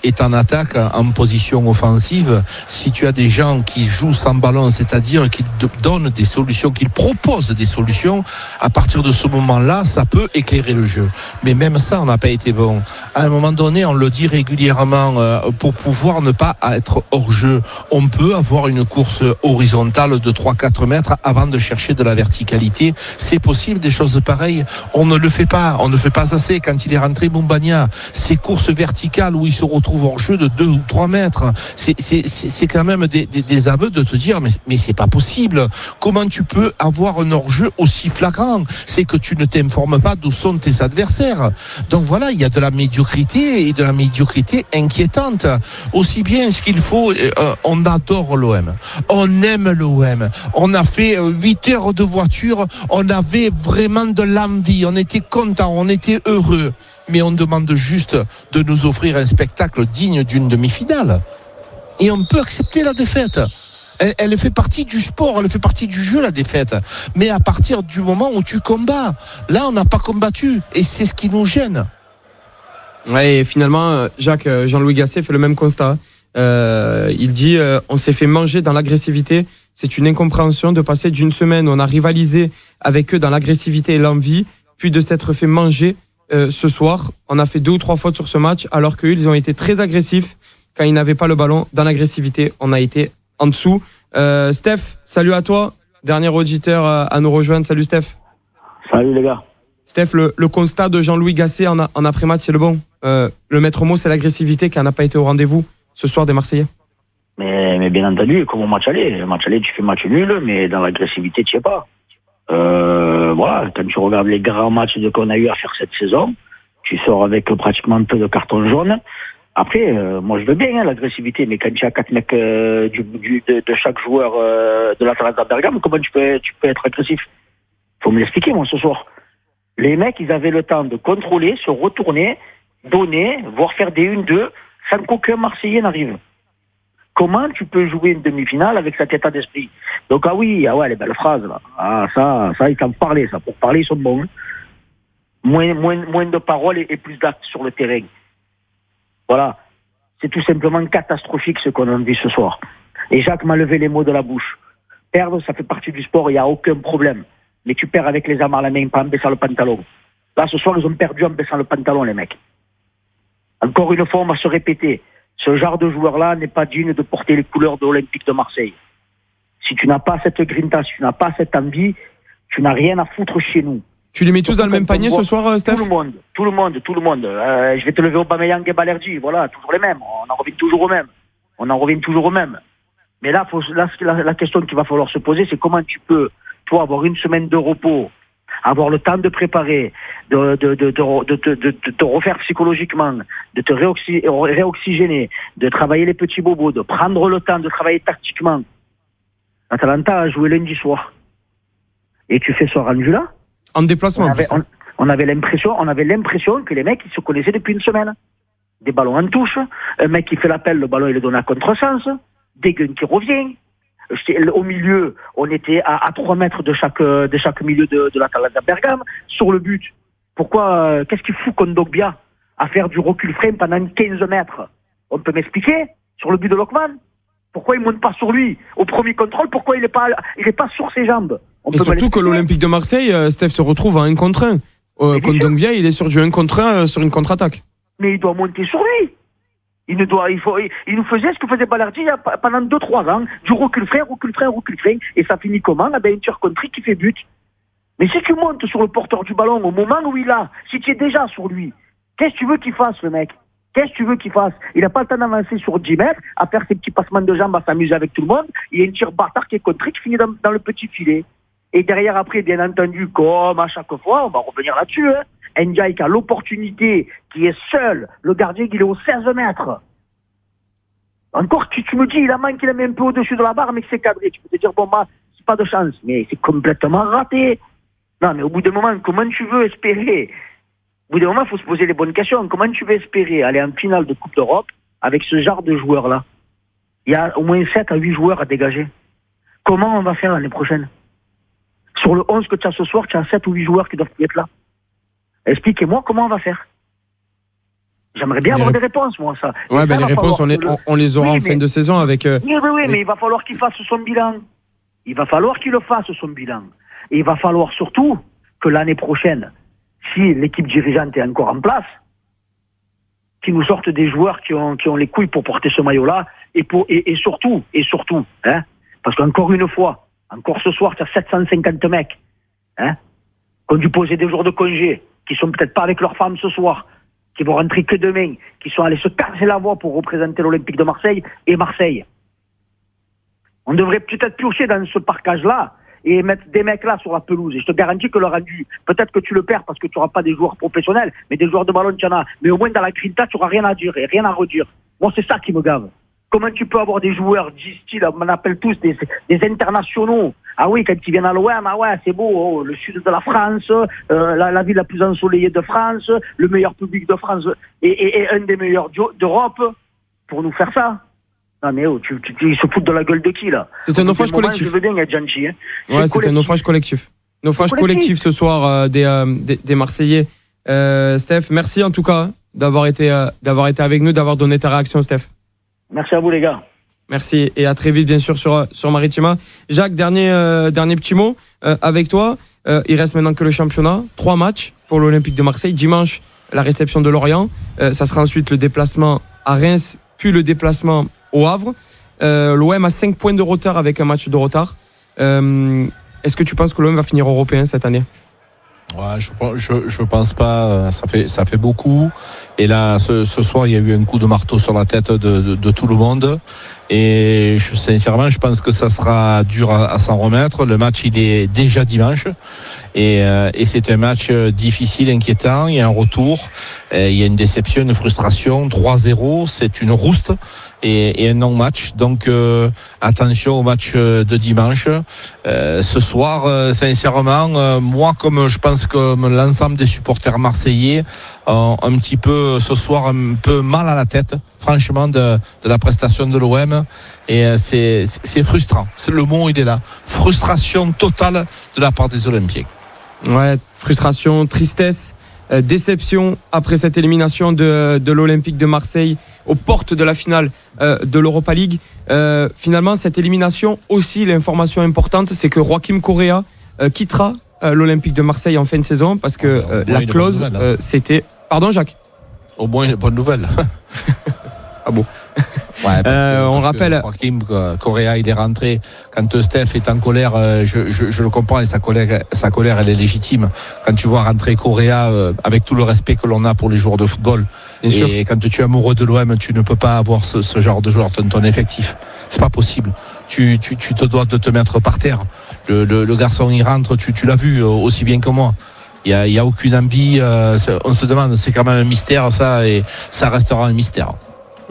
est en attaque, en position offensive, si tu as des gens qui jouent sans ballon, c'est-à-dire qu'ils donnent des solutions, qu'ils proposent des solutions, à partir de ce moment-là, ça peut éclairer le jeu. Mais même ça, on n'a pas été bon. À un moment donné, on le dit régulièrement, pour pouvoir ne pas être hors jeu, on peut avoir une course horizontale de 3-4 mètres avant de chercher de la verticalité. C'est possible, des choses pareilles. On ne le fait pas assez. Quand il est rentré Moumbagna, ces courses verticales où il se retrouve hors jeu de 2 ou 3 mètres. C'est quand même des aveux de te dire mais c'est pas possible. Comment tu peux avoir un hors-jeu aussi flagrant? C'est que tu ne t'informes pas d'où sont tes adversaires. Donc voilà, il y a de la médiocrité et de la médiocrité inquiétante. Aussi bien ce qu'il faut, on adore l'OM. On aime l'OM. On a fait 8 heures de voiture. On avait vraiment de l'envie. On était content. On était heureux. Mais on demande juste de nous offrir un spectacle digne d'une demi-finale. Et on peut accepter la défaite. Elle fait partie du sport, elle fait partie du jeu, la défaite. Mais à partir du moment où tu combats, là, on n'a pas combattu. Et c'est ce qui nous gêne. Ouais, et finalement, Jacques, Jean-Louis Gasset fait le même constat. Il dit on s'est fait manger dans l'agressivité. C'est une incompréhension de passer d'une semaine où on a rivalisé avec eux dans l'agressivité et l'envie, puis de s'être fait manger. Ce soir, on a fait 2 ou 3 fautes sur ce match, alors qu'eux, ils ont été très agressifs quand ils n'avaient pas le ballon. Dans l'agressivité, on a été en dessous. Steph, salut à toi. Dernier auditeur à nous rejoindre. Salut Steph. Salut les gars. Steph, le constat de Jean-Louis Gasset en après-match, c'est le bon. Le maître mot, c'est l'agressivité qui n'a pas été au rendez-vous ce soir des Marseillais. Mais bien entendu, comme au match aller. Le match aller, tu fais match nul, mais dans l'agressivité, tu n'y es pas. Voilà, quand tu regardes les grands matchs qu'on a eu à faire cette saison, tu sors avec pratiquement un peu de carton jaune. Après, moi je veux bien l'agressivité, mais quand tu as 4 mecs de chaque joueur de l'Atalanta Bergame, comment tu peux être agressif? Faut me l'expliquer moi ce soir. Les mecs, ils avaient le temps de contrôler, se retourner, donner, voire faire des 1-2 sans qu'aucun Marseillais n'arrive. Comment tu peux jouer une demi-finale avec cet état d'esprit? Donc les belles phrases là. Ça ils t'en parlaient, ça. Pour parler, ils sont bons. Moins de paroles et plus d'actes sur le terrain. Voilà. C'est tout simplement catastrophique ce qu'on a vu ce soir. Et Jacques m'a levé les mots de la bouche. Perdre, ça fait partie du sport, il n'y a aucun problème. Mais tu perds avec les armes à la main, pas en baissant le pantalon. Là, ce soir, ils ont perdu en baissant le pantalon, les mecs. Encore une fois, on va se répéter. Ce genre de joueur-là n'est pas digne de porter les couleurs de l'Olympique de Marseille. Si tu n'as pas cette grinta, si tu n'as pas cette envie, tu n'as rien à foutre chez nous. Tu les mets tous dans le même panier ce soir, Steph? Tout le monde. Je vais te lever Aubameyang et Balerdi, voilà, toujours les mêmes. On en revient toujours au même. Mais là, la question qu'il va falloir se poser, c'est comment tu peux, toi, avoir une semaine de repos, avoir le temps de préparer, de te refaire psychologiquement, de te réoxygéner, de travailler les petits bobos, de prendre le temps de travailler tactiquement. Atalanta a joué lundi soir. Et tu fais ce rendu-là? En déplacement. On avait l'impression que les mecs, ils se connaissaient depuis une semaine. Des ballons en touche, un mec qui fait l'appel, le ballon il est donné à contresens, Degen qui revient. Au milieu, on était à 3 mètres de chaque milieu de l'Atalanta Bergame, sur le but. Pourquoi, qu'est-ce qu'il fout Kondogbia à faire du recul frame pendant 15 mètres? On peut m'expliquer sur le but de Lokman? Pourquoi il monte pas sur lui? Au premier contrôle, pourquoi il est pas sur ses jambes? Et surtout que l'Olympique de Marseille, Steph, se retrouve à 1 contre 1. Contre Dongbia, il est sur du 1 contre 1 sur une contre-attaque. Mais il doit monter sur lui. Il nous faisait ce que faisait Balerdi pendant 2-3 ans, du recul-frein, et ça finit comment? Un tir contre qui fait but. Mais si tu montes sur le porteur du ballon au moment où il a, si tu es déjà sur lui, qu'est-ce que tu veux qu'il fasse, le mec? Qu'est-ce que tu veux qu'il fasse? Il n'a pas le temps d'avancer sur 10 mètres, à faire ses petits passements de jambes, à s'amuser avec tout le monde. Il y a un tir bâtard qui est contré, qui finit dans le petit filet. Et derrière, après, bien entendu, comme à chaque fois, on va revenir là-dessus, Ndiaye qui a l'opportunité, qui est seul, le gardien qui est au 16 mètres. Encore, tu me dis, il a manqué, il a mis un peu au-dessus de la barre, mais que c'est cadré. Tu peux te dire, bon, c'est pas de chance, mais c'est complètement raté. Non, mais au bout d'un moment, comment tu veux espérer? Au bout d'un moment, il faut se poser les bonnes questions. Comment tu veux espérer aller en finale de Coupe d'Europe avec ce genre de joueurs-là? Il y a au moins 7 à 8 joueurs à dégager. Comment on va faire l'année prochaine? Sur le 11 que tu as ce soir, tu as 7 ou 8 joueurs qui doivent être là. Expliquez-moi comment on va faire. J'aimerais bien avoir des réponses, moi, ça. Ouais, les réponses, on les aura en fin de saison avec... Oui, mais il va falloir qu'il fasse son bilan. Il va falloir qu'il le fasse, son bilan. Et il va falloir surtout que l'année prochaine, si l'équipe dirigeante est encore en place, qu'ils nous sortent des joueurs qui ont les couilles pour porter ce maillot-là, et surtout, parce qu'encore une fois, encore ce soir, tu as 750 mecs, qui ont dû poser des jours de congé, qui sont peut-être pas avec leur femme ce soir, qui vont rentrer que demain, qui sont allés se casser la voix pour représenter l'Olympique de Marseille et Marseille. On devrait peut-être piocher dans ce parcage-là et mettre des mecs là sur la pelouse. Et je te garantis que le rendu, peut-être que tu le perds parce que tu n'auras pas des joueurs professionnels, mais des joueurs de ballon, tu en as. Mais au moins dans la grinta, tu n'auras rien à dire et rien à redire. Moi, c'est ça qui me gave. Comment tu peux avoir des joueurs style, on appelle tous des internationaux. Ah oui, quand ils viennent à l'OM, ah ouais, c'est beau, le sud de la France, la ville la plus ensoleillée de France, le meilleur public de France et un des meilleurs d'Europe pour nous faire ça. Non mais ils se foutent de la gueule de qui là? C'est un naufrage collectif. Je veux bien être gentil. Ouais, c'est un naufrage collectif. Naufrage collectif ce soir des Marseillais. Steph, merci en tout cas d'avoir été avec nous, d'avoir donné ta réaction, Steph. Merci à vous les gars. Merci et à très vite bien sûr sur Maritima. Jacques, dernier petit mot avec toi. Il reste maintenant que le championnat. 3 matchs pour l'Olympique de Marseille. Dimanche, la réception de Lorient. Ça sera ensuite le déplacement à Reims, puis le déplacement au Havre. L'OM a 5 points de retard avec un match de retard. Est-ce que tu penses que l'OM va finir européen cette année? Ouais, je pense pas. Ça fait beaucoup. Et là, ce soir, il y a eu un coup de marteau sur la tête de tout le monde. Et sincèrement, je pense que ça sera dur à s'en remettre. Le match, il est déjà dimanche. Et c'est un match difficile, inquiétant. Il y a un retour. Il y a une déception, une frustration. 3-0, c'est une rouste. Et un non-match. Donc attention au match de dimanche. Ce soir, sincèrement, moi, comme je pense que l'ensemble des supporters marseillais ont un petit peu ce soir un peu mal à la tête, franchement, de la prestation de l'OM. Et c'est frustrant. Le mot, il est là. Frustration totale de la part des Olympiens. Ouais, frustration, tristesse, déception après cette élimination de l'Olympique de Marseille aux portes de la finale de l'Europa League. Finalement, cette élimination aussi, l'information importante, c'est que Joaquim Correa quittera l'Olympique de Marseille en fin de saison parce que la clause, c'était... Pardon, Jacques? Au moins une bonne nouvelle. Ah bon? Ouais, on rappelle. Joaquim Correa, il est rentré. Quand Steph est en colère, je le comprends et sa colère, elle est légitime. Quand tu vois rentrer Correa avec tout le respect que l'on a pour les joueurs de football, et quand tu es amoureux de l'OM, tu ne peux pas avoir ce genre de joueur dans ton effectif. C'est pas possible. Tu te dois de te mettre par terre. Le garçon, il rentre, tu l'as vu aussi bien que moi. Il y a aucune envie. On se demande, c'est quand même un mystère ça, et ça restera un mystère.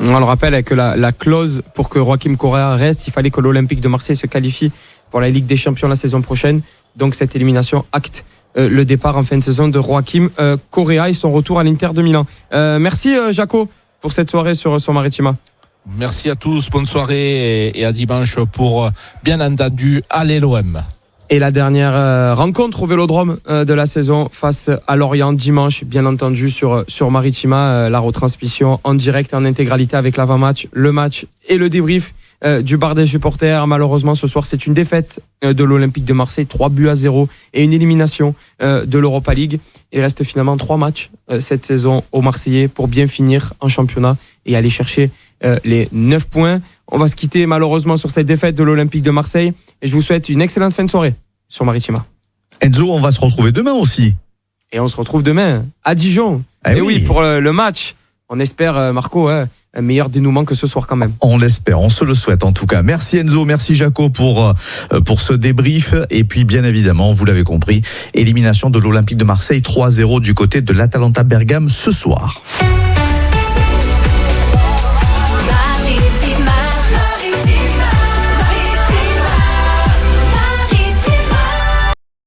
On le rappelle que la clause pour que Joaquim Correa reste, il fallait que l'Olympique de Marseille se qualifie pour la Ligue des Champions la saison prochaine. Donc cette élimination acte le départ en fin de saison de Joaquim Correa et son retour à l'Inter de Milan. Merci Jaco pour cette soirée sur Maritima. Merci à tous, bonne soirée et à dimanche pour, bien entendu, aller l'OM. Et la dernière rencontre au Vélodrome de la saison face à Lorient dimanche, bien entendu sur Maritima, la retransmission en direct, en intégralité avec l'avant-match, le match et le débrief du bar des supporters. Malheureusement, ce soir, c'est une défaite de l'Olympique de Marseille, 3-0 et une élimination de l'Europa League. Il reste finalement 3 matchs cette saison aux Marseillais pour bien finir en championnat et aller chercher les 9 points. On va se quitter malheureusement sur cette défaite de l'Olympique de Marseille et je vous souhaite une excellente fin de soirée sur Maritima. Enzo, on va se retrouver demain aussi. Et on se retrouve demain à Dijon. Et oui, pour le match. On espère, Marco, un meilleur dénouement que ce soir quand même. On l'espère, on se le souhaite en tout cas. Merci Enzo, merci Jaco pour ce débrief. Et puis bien évidemment, vous l'avez compris, élimination de l'Olympique de Marseille 3-0 du côté de l'Atalanta Bergame ce soir.